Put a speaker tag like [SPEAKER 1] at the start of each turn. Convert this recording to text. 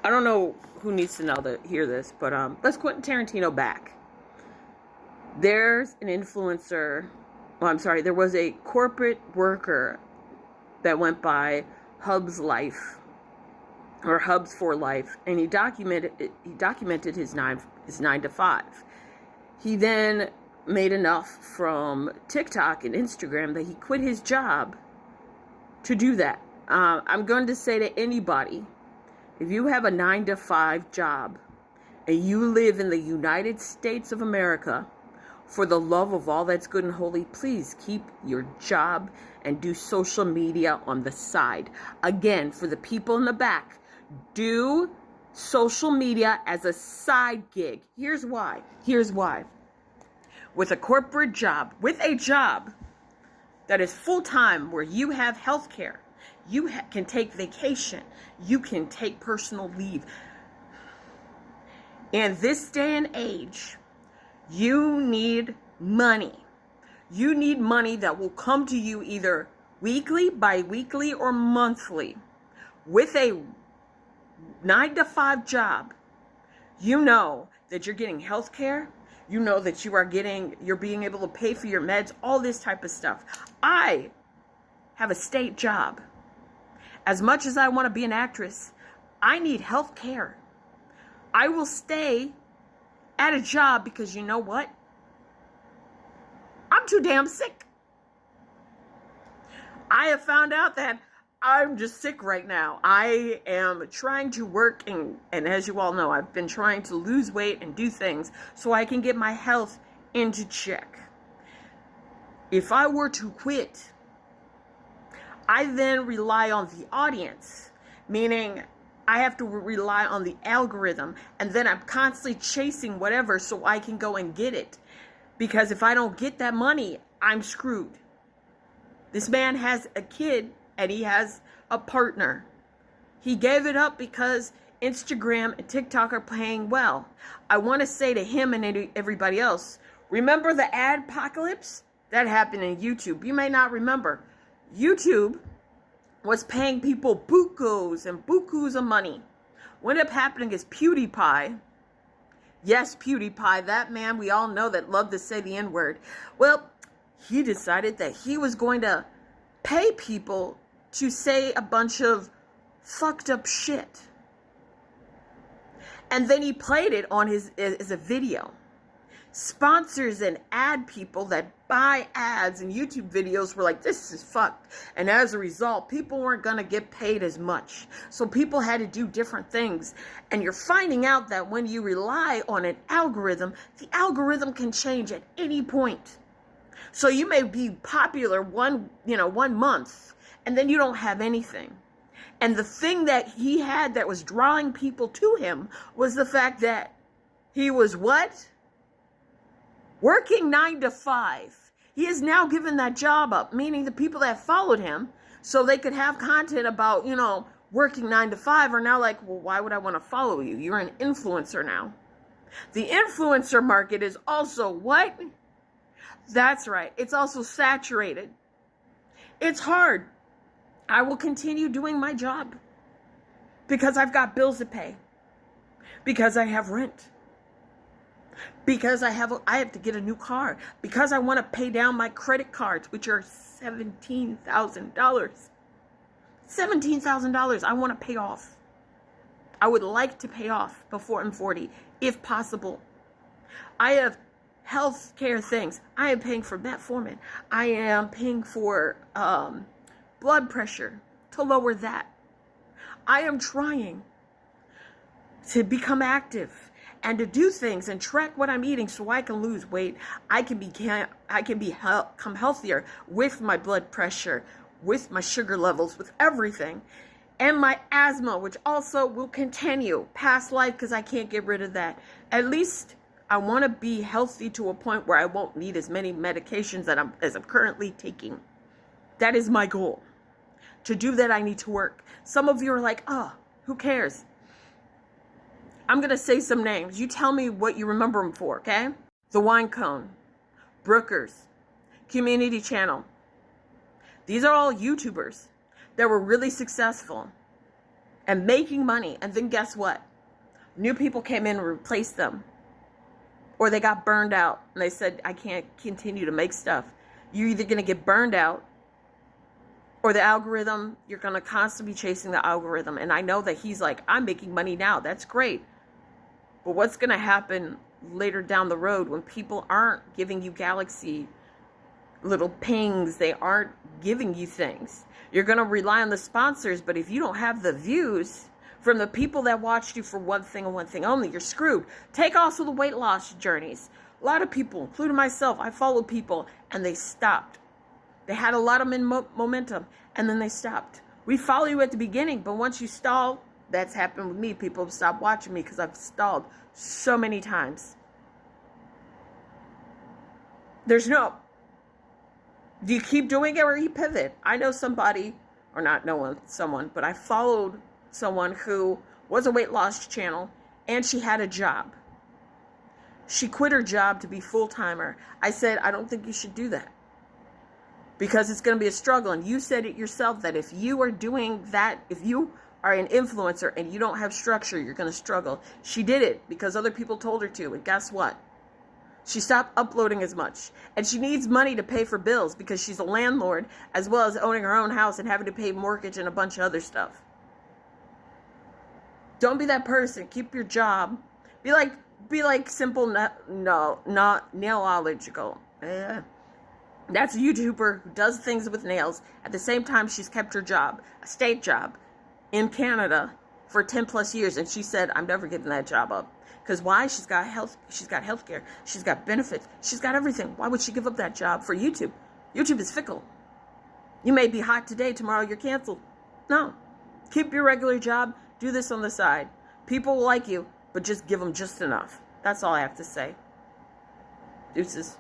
[SPEAKER 1] I don't know who needs to hear this, but let's Quentin Tarantino back. There's an influencer. Well, I'm sorry. There was a corporate worker that went by Hub's Life or Hubs for Life, and he documented his nine to five. He then made enough from TikTok and Instagram that he quit his job to do that. I'm going to say to anybody, if you have a 9 to 5 job and you live in the United States of America, for the love of all that's good and holy, please keep your job and do social media on the side. Again, for the people in the back, do social media as a side gig. Here's why. With a corporate job, with a job that is full-time, where you have health care, you can take vacation, you can take personal leave. In this day and age, you need money. You need money that will come to you either weekly, bi-weekly, or monthly. With a 9 to 5 job, you know that you're getting health care. You know that you're being able to pay for your meds, all this type of stuff. I have a state job. As much as I want to be an actress, I need health care. I will stay at a job because you know what? I'm too damn sick. I have found out that I'm just sick right now. I am trying to work, and as you all know, I've been trying to lose weight and do things so I can get my health into check. If I were to quit, I then rely on the audience, meaning I have to rely on the algorithm, and then I'm constantly chasing whatever so I can go and get it. Because if I don't get that money, I'm screwed. This man has a kid and he has a partner. He gave it up because Instagram and TikTok are paying well. I want to say to him and everybody else, remember the ad apocalypse? That happened in YouTube. You may not remember. YouTube was paying people bukus and bukus of money. What ended up happening is PewDiePie, yes, PewDiePie, that man we all know that loved to say the N-word, well, he decided that he was going to pay people to say a bunch of fucked up shit. And then he played it on as a video. Sponsors and ad people that buy ads and YouTube videos were like, this is fucked. And as a result, people weren't going to get paid as much. So people had to do different things. And you're finding out that when you rely on an algorithm, the algorithm can change at any point. So you may be popular one month, and then you don't have anything. And the thing that he had that was drawing people to him was the fact that he was what? Working 9 to 5. He has now given that job up, meaning the people that followed him so they could have content about, working 9 to 5 are now like, well, why would I want to follow you? You're an influencer now. The influencer market is also what? That's right. It's also saturated. It's hard. I will continue doing my job because I've got bills to pay, because I have rent, because I have to get a new car, because I want to pay down my credit cards, which are $17,000. $17,000 I want to pay off. I would like to pay off before I'm 40, if possible. I have health care things. I am paying for metformin. I am paying for blood pressure to lower that. I am trying to become active and to do things and track what I'm eating so I can lose weight. I can become healthier with my blood pressure, with my sugar levels, with everything. And my asthma, which also will continue past life because I can't get rid of that. At least I want to be healthy to a point where I won't need as many medications as I'm currently taking. That is my goal. To do that, I need to work. Some of you are like, oh, who cares? I'm going to say some names. You tell me what you remember them for, okay? The Wine Cone, Brookers, Community Channel. These are all YouTubers that were really successful. and making money. And then guess what? New people came in and replaced them. Or they got burned out and they said, I can't continue to make stuff. You're either going to get burned out, or the algorithm, you're going to constantly be chasing the algorithm. And I know that he's like, I'm making money now. That's great. But what's going to happen later down the road when people aren't giving you galaxy little pings? They aren't giving you things. You're going to rely on the sponsors, but if you don't have the views from the people that watched you for one thing and one thing only, you're screwed. Take also the weight loss journeys. A lot of people, including myself, I followed people and they stopped. They had a lot of momentum and then they stopped. We follow you at the beginning, but once you stall, that's happened with me. People have stopped watching me because I've stalled so many times. There's no, do you keep doing it or you pivot? I know somebody, or not know someone, but I followed someone who was a weight loss channel and she had a job. She quit her job to be full-timer. I said, I don't think you should do that because it's going to be a struggle. And you said it yourself that if you are doing that, if you are an influencer and you don't have structure, you're going to struggle. She did it because other people told her to. And guess what? She stopped uploading as much. And she needs money to pay for bills because she's a landlord as well as owning her own house and having to pay mortgage and a bunch of other stuff. Don't be that person. Keep your job. Be like simple, not nailological. That's a YouTuber who does things with nails. At the same time, she's kept her job, a state job, in Canada for 10 plus years. And she said, I'm never giving that job up. Because why? She's got health care. She's got benefits. She's got everything. Why would she give up that job for YouTube? YouTube is fickle. You may be hot today, tomorrow you're canceled. No. Keep your regular job. Do this on the side. People will like you, but just give them just enough. That's all I have to say. Deuces.